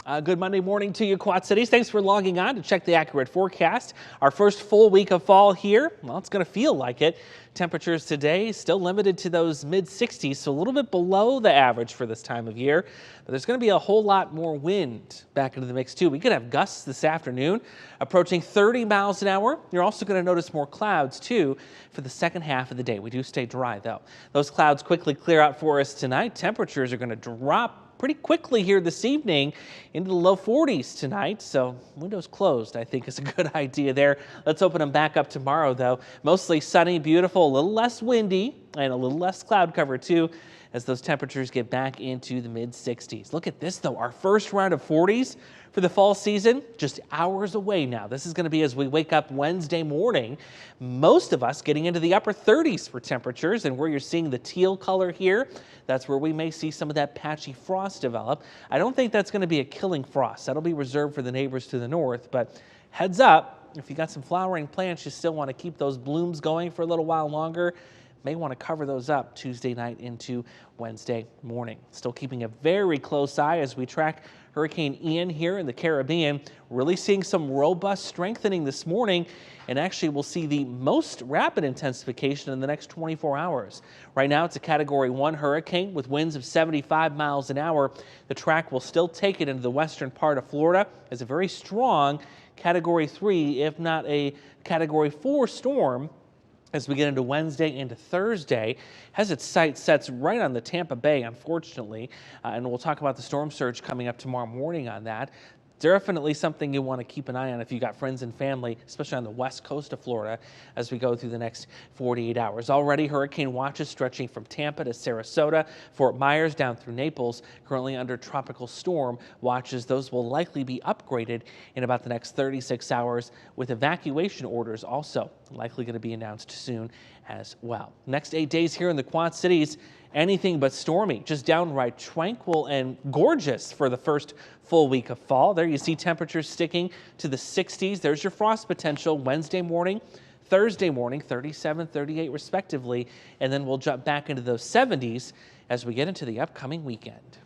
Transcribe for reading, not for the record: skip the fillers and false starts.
Good Monday morning to you, Quad Cities. Thanks for logging on to check the accurate forecast. Our first full week of fall here. Well, it's going to feel like it. Temperatures today still limited to those mid-60s, so a little bit below the average for this time of year. But there's going to be a whole lot more wind back into the mix, too. We could have gusts this afternoon approaching 30 miles an hour. You're also going to notice more clouds, too, for the second half of the day. We do stay dry, though. Those clouds quickly clear out for us tonight. Temperatures are going to drop pretty quickly here this evening into the low 40s tonight, so windows closed I think is a good idea there. Let's open them back up tomorrow, though. Mostly sunny, beautiful, a little less windy and a little less cloud cover too as those temperatures get back into the mid 60s. Look at this though, our first round of 40s for the fall season just hours away now. This is going to be as we wake up Wednesday morning. Most of us getting into the upper 30s for temperatures, and where you're seeing the teal color here, that's where we may see some of that patchy frost develop. I don't think that's going to be a killing frost. That'll be reserved for the neighbors to the north, but heads up, if you got some flowering plants, you still want to keep those blooms going for a little while longer. May want to cover those up Tuesday night into Wednesday morning. Still keeping a very close eye as we track Hurricane Ian here in the Caribbean. Really seeing some robust strengthening this morning, and actually we'll see the most rapid intensification in the next 24 hours. Right now it's a Category 1 hurricane with winds of 75 miles an hour. The track will still take it into the western part of Florida as a very strong Category 3, if not a Category 4 storm. As we get into Wednesday into Thursday, has its sights set right on the Tampa Bay, unfortunately, and we'll talk about the storm surge coming up tomorrow morning on that. Definitely something you want to keep an eye on if you got friends and family, especially on the west coast of Florida, as we go through the next 48 hours. Already hurricane watches stretching from Tampa to Sarasota, Fort Myers down through Naples, currently under tropical storm watches. Those will likely be upgraded in about the next 36 hours, with evacuation orders also likely going to be announced soon as well. Next 8 days here in the Quad Cities, anything but stormy, just downright tranquil and gorgeous for the first full week of fall. There you see temperatures sticking to the 60s. There's your frost potential Wednesday morning, Thursday morning, 37, 38 respectively, and then we'll jump back into those 70s as we get into the upcoming weekend.